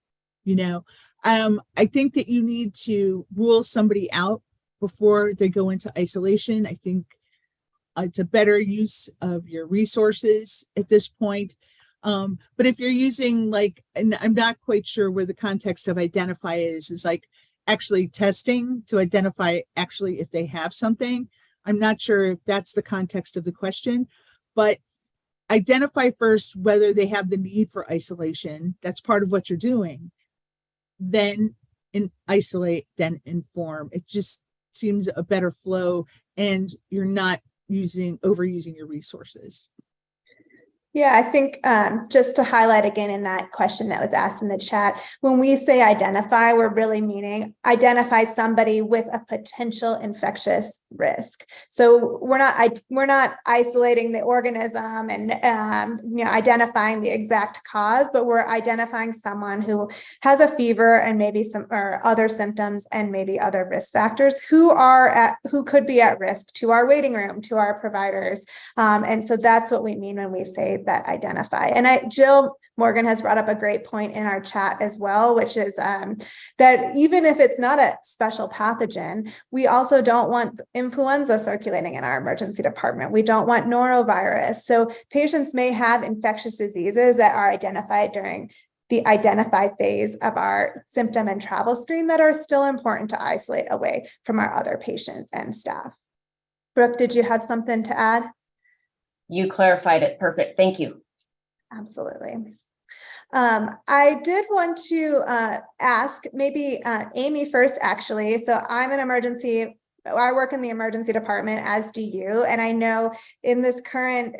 I think that you need to rule somebody out before they go into isolation. I think it's a better use of your resources at this point. But if you're using and I'm not quite sure where the context of identify is like actually testing to identify actually if they have something. I'm not sure if that's the context of the question, but identify first whether they have the need for isolation. That's part of what you're doing. Then isolate, then inform. It just seems a better flow, and you're not overusing your resources. Yeah, I think just to highlight again in that question that was asked in the chat, when we say identify, we're really meaning identify somebody with a potential infectious risk. So we're not isolating the organism and identifying the exact cause, but we're identifying someone who has a fever and maybe some or other symptoms and maybe other risk factors who could be at risk to our waiting room, to our providers, and so that's what we mean when we say that identify. And Jill Morgan has brought up a great point in our chat as well, which is that even if it's not a special pathogen, we also don't want influenza circulating in our emergency department. We don't want norovirus. So patients may have infectious diseases that are identified during the identify phase of our symptom and travel screen that are still important to isolate away from our other patients and staff. Brooke, did you have something to add? You clarified it. Perfect. Thank you. Absolutely. I did want to ask maybe Amy first, actually. So I work in the emergency department, as do you. And I know in this current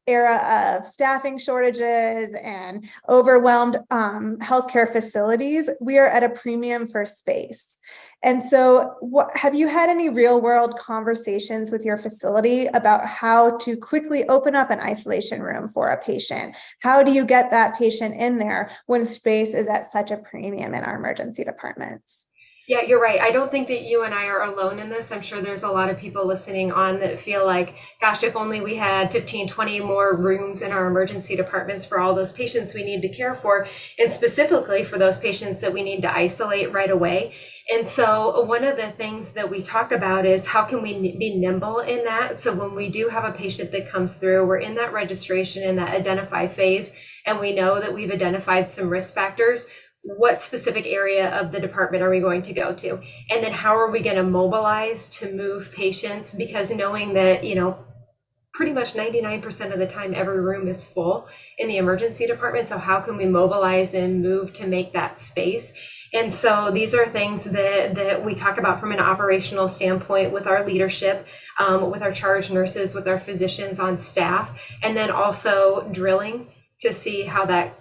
era of staffing shortages and overwhelmed healthcare facilities, we are at a premium for space. And so have you had any real world conversations with your facility about how to quickly open up an isolation room for a patient? How do you get that patient in there when space is at such a premium in our emergency departments? Yeah, you're right. I don't think that you and I are alone in this. I'm sure there's a lot of people listening on that feel like, gosh, if only we had 15, 20 more rooms in our emergency departments for all those patients we need to care for, and specifically for those patients that we need to isolate right away. And so one of the things that we talk about is how can we be nimble in that? So when we do have a patient that comes through, we're in that registration and that identify phase, and we know that we've identified some risk factors. What specific area of the department are we going to go to? And then how are we going to mobilize to move patients? Because knowing that, pretty much 99% of the time, every room is full in the emergency department. So how can we mobilize and move to make that space? And so these are things that we talk about from an operational standpoint with our leadership, with our charge nurses, with our physicians on staff, and then also drilling to see how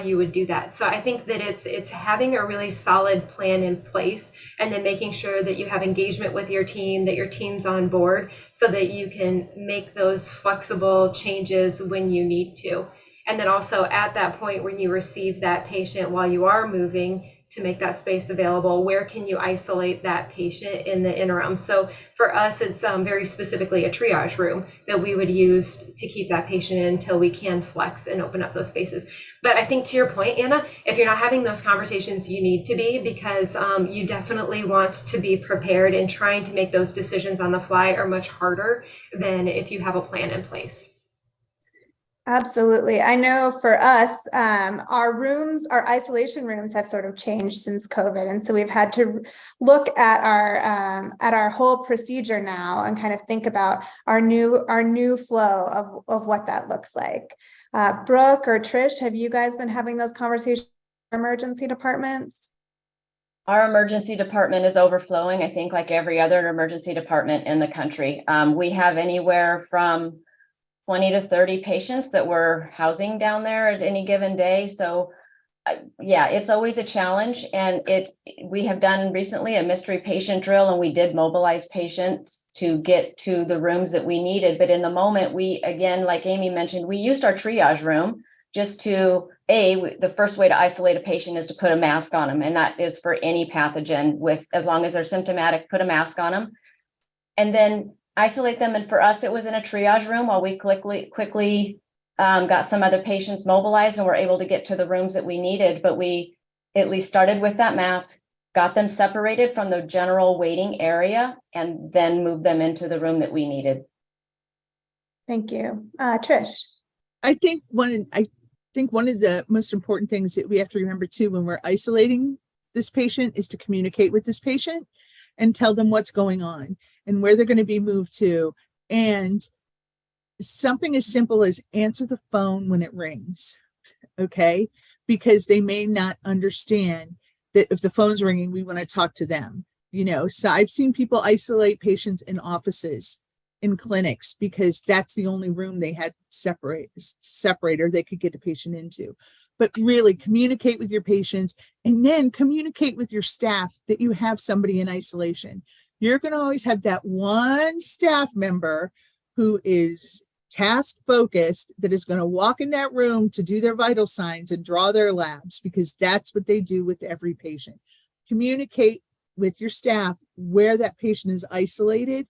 you would do that. So I think that it's having a really solid plan in place, and then making sure that you have engagement with your team, that your team's on board, so that you can make those flexible changes when you need to. And then also at that point when you receive that patient, while you are moving to make that space available, where can you isolate that patient in the interim? So for us, it's very specifically a triage room that we would use to keep that patient in until we can flex and open up those spaces. But I think to your point, Anna, if you're not having those conversations, you need to be, because you definitely want to be prepared, and trying to make those decisions on the fly are much harder than if you have a plan in place. Absolutely. I know for us, our isolation rooms have sort of changed since COVID. And so we've had to look at our whole procedure now and kind of think about our new flow of what that looks like. Brooke or Trish, have you guys been having those conversations with emergency departments? Our emergency department is overflowing, I think, like every other emergency department in the country. We have anywhere from 20 to 30 patients that we're housing down there at any given day. So yeah, it's always a challenge. And we have done recently a mystery patient drill, and we did mobilize patients to get to the rooms that we needed. But in the moment, we, again, like Amy mentioned, we used our triage room just to, the first way to isolate a patient is to put a mask on them. And that is for any pathogen, as long as they're symptomatic, put a mask on them. And then isolate them. And for us, it was in a triage room while we quickly got some other patients mobilized and were able to get to the rooms that we needed. But we at least started with that mask, got them separated from the general waiting area, and then moved them into the room that we needed. Thank you. Trish. I think one of the most important things that we have to remember too, when we're isolating this patient, is to communicate with this patient and tell them what's going on and where they're going to be moved to. And something as simple as answer the phone when it rings, okay? Because they may not understand that if the phone's ringing, we want to talk to them. So I've seen people isolate patients in offices, in clinics, because that's the only room they had separator they could get the patient into. But really communicate with your patients, and then communicate with your staff that you have somebody in isolation. You're going to always have that one staff member who is task focused, that is going to walk in that room to do their vital signs and draw their labs, because that's what they do with every patient. Communicate with your staff where that patient is isolated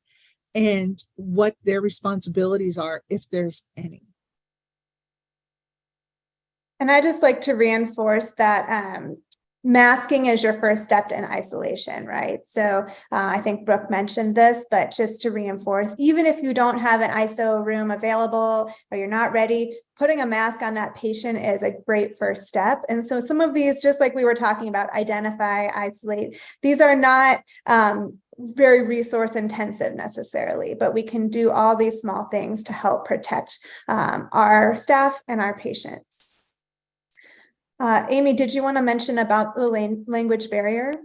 and what their responsibilities are, if there's any. And I just like to reinforce that masking is your first step in isolation, right? So I think Brooke mentioned this, but just to reinforce, even if you don't have an ISO room available or you're not ready, putting a mask on that patient is a great first step. And so some of these, just like we were talking about, identify, isolate, these are not very resource intensive necessarily, but we can do all these small things to help protect our staff and our patients. Amy, did you want to mention about the language barrier?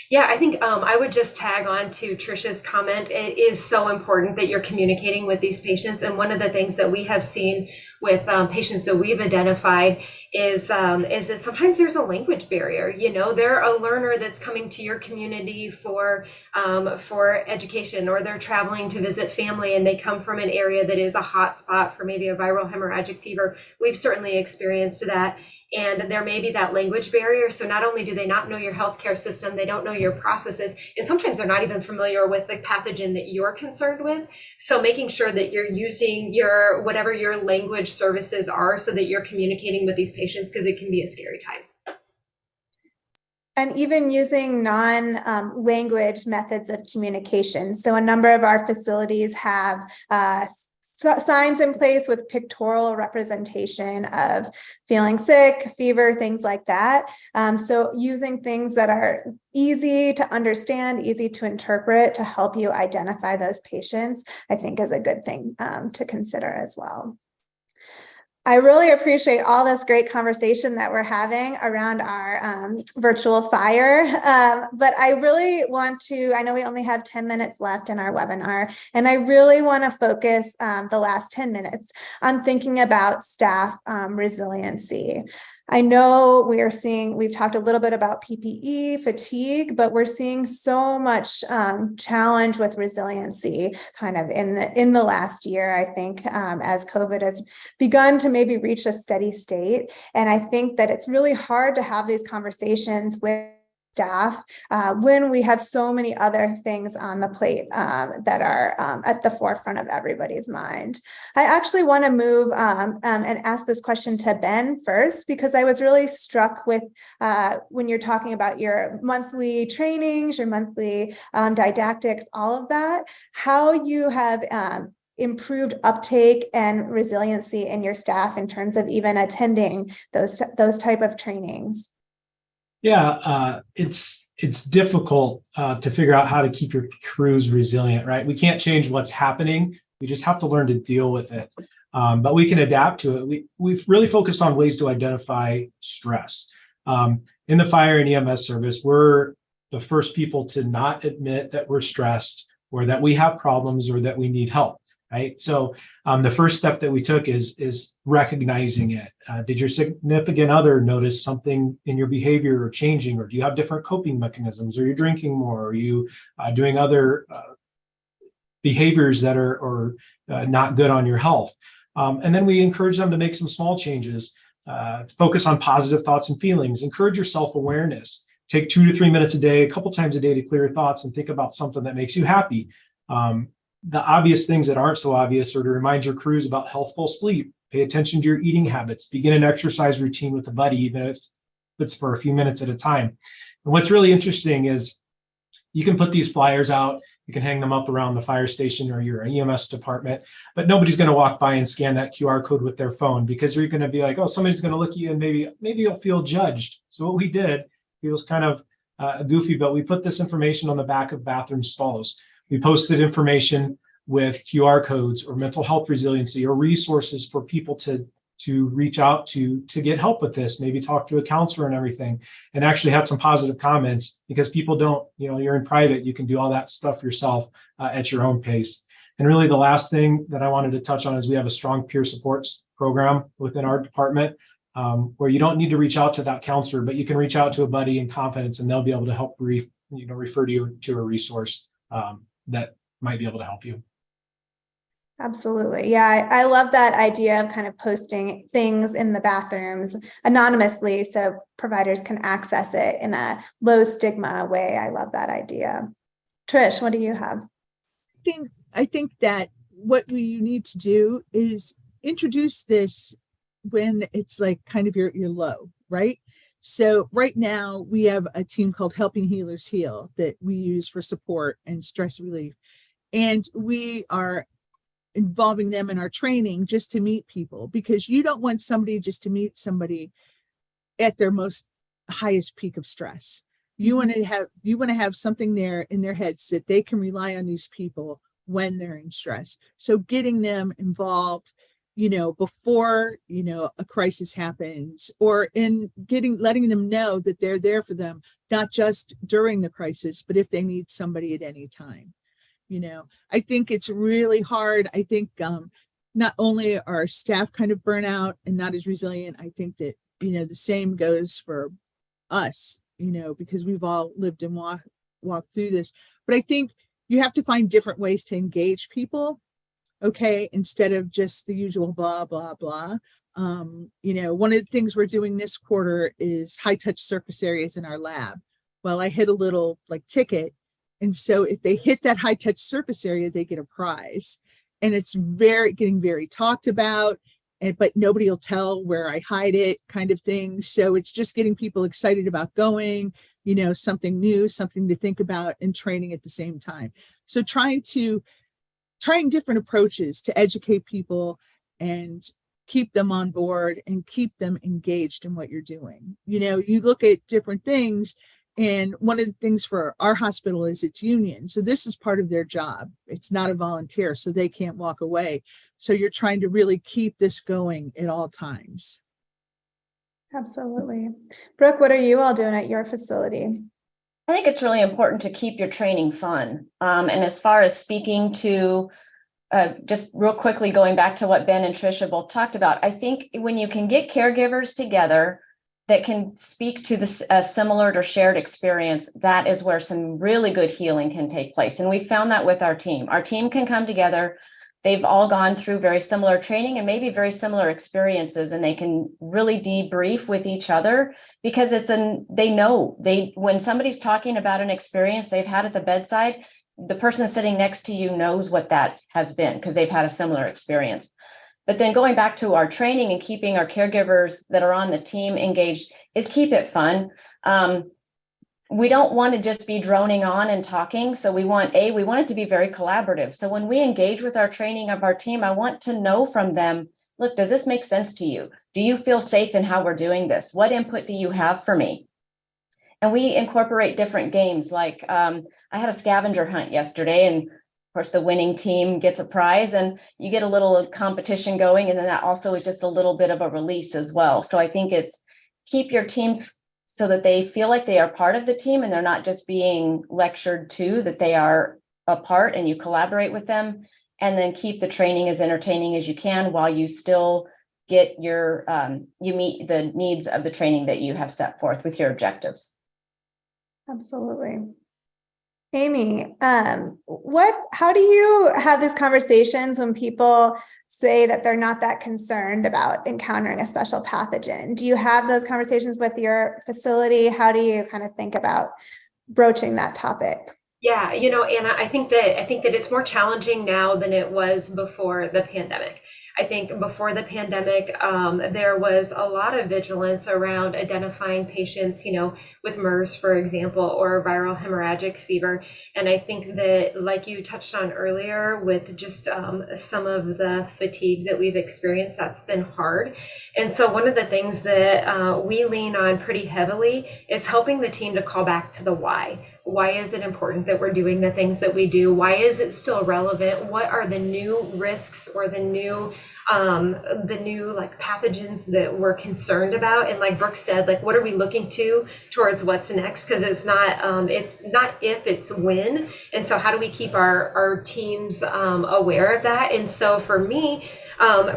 Yeah, I think I would just tag on to Trisha's comment. It is so important that you're communicating with these patients. And one of the things that we have seen with patients that we've identified is that sometimes there's a language barrier. They're a learner that's coming to your community for education, or they're traveling to visit family, and they come from an area that is a hot spot for maybe a viral hemorrhagic fever. We've certainly experienced that. And there may be that language barrier. So not only do they not know your healthcare system, they don't know your processes, and sometimes they're not even familiar with the pathogen that you're concerned with. So making sure that you're using whatever your language services are, so that you're communicating with these patients, because it can be a scary time. And even using non-language methods of communication. So a number of our facilities have signs in place with pictorial representation of feeling sick, fever, things like that. So using things that are easy to understand, easy to interpret, to help you identify those patients, I think is a good thing to consider as well. I really appreciate all this great conversation that we're having around our virtual fire, but I really want to, I know we only have 10 minutes left in our webinar, and I really want to focus the last 10 minutes on thinking about staff resiliency. I know we've talked a little bit about PPE fatigue, but we're seeing so much challenge with resiliency kind of in the last year, I think, as COVID has begun to maybe reach a steady state. And I think that it's really hard to have these conversations with staff when we have so many other things on the plate that are at the forefront of everybody's mind. I actually want to move and ask this question to Ben first, because I was really struck with when you're talking about your monthly trainings, your monthly didactics, all of that, how you have improved uptake and resiliency in your staff in terms of even attending those type of trainings. Yeah, it's difficult to figure out how to keep your crews resilient, right? We can't change what's happening. We just have to learn to deal with it. But we can adapt to it. We've really focused on ways to identify stress. In the fire and EMS service, we're the first people to not admit that we're stressed or that we have problems or that we need help. right? So the first step that we took is recognizing it. Did your significant other notice something in your behavior or changing, or do you have different coping mechanisms? Are you drinking more? Are you doing other behaviors that are not good on your health? And then we encourage them to make some small changes. Focus on positive thoughts and feelings. Encourage your self-awareness. Take 2 to 3 minutes a day, a couple times a day, to clear your thoughts and think about something that makes you happy. The obvious things that aren't so obvious are to remind your crews about healthful sleep. Pay attention to your eating habits. Begin an exercise routine with a buddy, even if it's for a few minutes at a time. And what's really interesting is you can put these flyers out. You can hang them up around the fire station or your EMS department, but nobody's going to walk by and scan that QR code with their phone, because you're going to be like, oh, somebody's going to look at you and maybe you'll feel judged. So what we did, it was kind of goofy, but we put this information on the back of bathroom stalls. We posted information with QR codes or mental health resiliency or resources for people to reach out to get help with this, maybe talk to a counselor and everything, and actually had some positive comments, because people don't, you're in private, you can do all that stuff yourself at your own pace. And really the last thing that I wanted to touch on is we have a strong peer support program within our department, where you don't need to reach out to that counselor, but you can reach out to a buddy in confidence and they'll be able to help refer you to a resource that might be able to help you. Absolutely. Yeah, I love that idea of kind of posting things in the bathrooms anonymously so providers can access it in a low stigma way. I love that idea. Trish, what do you have? I think that what we need to do is introduce this when it's like kind of your low, right? So right now we have a team called Helping Healers Heal that we use for support and stress relief. And we are involving them in our training just to meet people, because you don't want somebody just to meet somebody at their most highest peak of stress. You want to have something there in their heads that they can rely on these people when they're in stress. So getting them involved, before, a crisis happens, or letting them know that they're there for them, not just during the crisis, but if they need somebody at any time. I think it's really hard. I think not only are staff kind of burnout and not as resilient, I think that, the same goes for us, because we've all lived and walked through this. But I think you have to find different ways to engage people, okay, instead of just the usual blah, blah, blah. One of the things we're doing this quarter is high touch surface areas in our lab. Well, I hit a little ticket. And so if they hit that high touch surface area, they get a prize. And it's getting very talked about, but nobody will tell where I hide it, kind of thing. So it's just getting people excited about going, something new, something to think about, and training at the same time. So trying different approaches to educate people and keep them on board and keep them engaged in what you're doing. You look at different things. And one of the things for our hospital is it's union. So this is part of their job. It's not a volunteer, so they can't walk away. So you're trying to really keep this going at all times. Absolutely. Brooke, what are you all doing at your facility? I think it's really important to keep your training fun. And as far as speaking to, just real quickly going back to what Ben and Tricia both talked about, I think when you can get caregivers together that can speak to this similar or shared experience, that is where some really good healing can take place. And we found that with our team. Our team can come together. They've all gone through very similar training and maybe very similar experiences, and they can really debrief with each other, because when somebody's talking about an experience they've had at the bedside, the person sitting next to you knows what that has been because they've had a similar experience. But then going back to our training and keeping our caregivers that are on the team engaged is keep it fun. We don't want to just be droning on and talking. So we want it to be very collaborative. So when we engage with our training of our team, I want to know from them, look, does this make sense to you? Do you feel safe in how we're doing this? What input do you have for me? And we incorporate different games. Like I had a scavenger hunt yesterday, and of course, the winning team gets a prize, and you get a little competition going. And then that also is just a little bit of a release as well. So I think it's keep your teams so that they feel like they are part of the team and they're not just being lectured to, that they are a part and you collaborate with them. and then keep the training as entertaining as you can while you still get your, you meet the needs of the training that you have set forth with your objectives. Absolutely. Amy, how do you have these conversations when people say that they're not that concerned about encountering a special pathogen? Do you have those conversations with your facility? How do you kind of think about broaching that topic? Yeah, Anna, I think that it's more challenging now than it was before the pandemic. I think before the pandemic, there was a lot of vigilance around identifying patients, with MERS, for example, or viral hemorrhagic fever. And I think that, like you touched on earlier, with just some of the fatigue that we've experienced, that's been hard. And so one of the things that we lean on pretty heavily is helping the team to call back to the why. Why is it important that we're doing the things that we do? Why is it still relevant? What are the new risks or the new like pathogens that we're concerned about? And like Brooke said, like, what are we looking towards what's next? Because it's not if, it's when. And so how do we keep our teams aware of that? And so for me,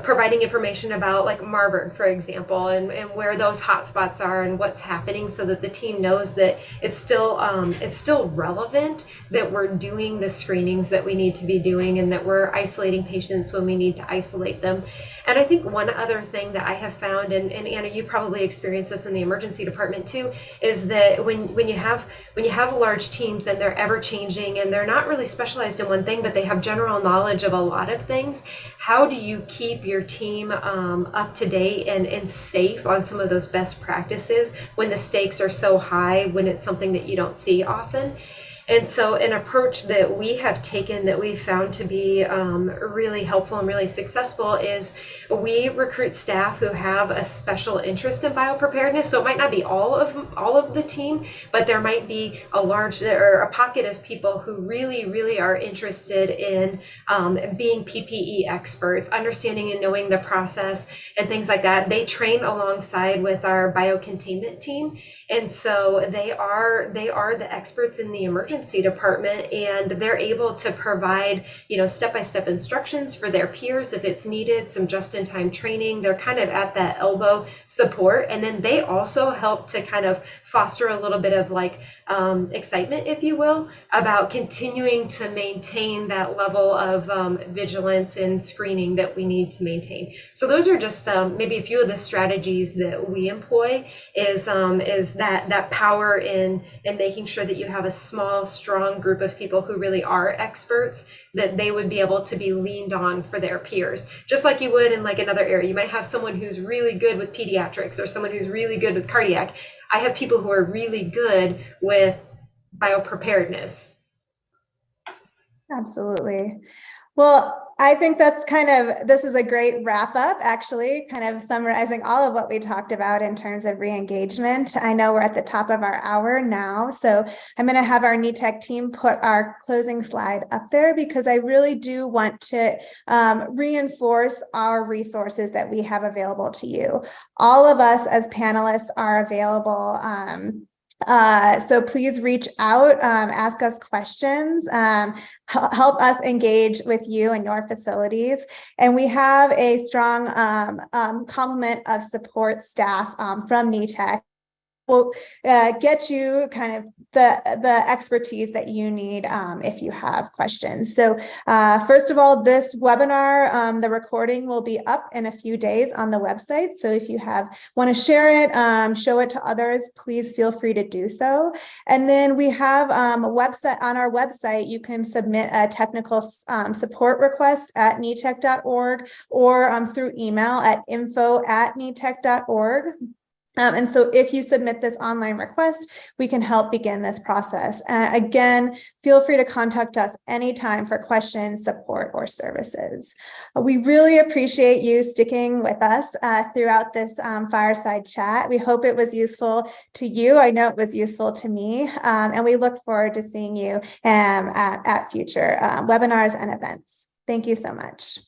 providing information about like Marburg, for example, and where those hotspots are and what's happening, so that the team knows that it's still relevant, that we're doing the screenings that we need to be doing, and that we're isolating patients when we need to isolate them. And I think one other thing that I have found, and Anna, you probably experienced this in the emergency department too, is that when you have large teams and they're ever changing and they're not really specialized in one thing, but they have general knowledge of a lot of things, how do you keep your team up to date and safe on some of those best practices when the stakes are so high, when it's something that you don't see often? And so an approach that we have taken that we found to be really helpful and really successful is we recruit staff who have a special interest in biopreparedness. So it might not be all of the team, but there might be a large or a pocket of people who really, really are interested in being PPE experts, understanding and knowing the process and things like that. They train alongside with our biocontainment team. And so they are the experts in the emergency department, and they're able to provide, step-by-step instructions for their peers if it's needed, some just-in-time training. They're kind of at that elbow support. And then they also help to kind of foster a little bit of like excitement, if you will, about continuing to maintain that level of vigilance and screening that we need to maintain. So those are just maybe a few of the strategies that we employ, is that power in making sure that you have a small, strong group of people who really are experts, that they would be able to be leaned on for their peers, just like you would in like another area. You might have someone who's really good with pediatrics or someone who's really good with cardiac. I have people who are really good with biopreparedness. Absolutely. Well, I think this is a great wrap up, actually, kind of summarizing all of what we talked about in terms of re-engagement. I know we're at the top of our hour now, so I'm going to have our NETEC team put our closing slide up there, because I really do want to reinforce our resources that we have available to you. All of us as panelists are available. So please reach out, ask us questions, help us engage with you and your facilities. And we have a strong complement of support staff from NETEC. We'll get you kind of the expertise that you need if you have questions. So first of all, this webinar, the recording will be up in a few days on the website. So if you want to share it, show it to others, please feel free to do so. And then we have a website on our website. You can submit a technical support request at netec.org or through email at info@netec.org. And so if you submit this online request, we can help begin this process. Again, feel free to contact us anytime for questions, support, or services. We really appreciate you sticking with us throughout this fireside chat. We hope it was useful to you. I know it was useful to me. And we look forward to seeing you at future webinars and events. Thank you so much.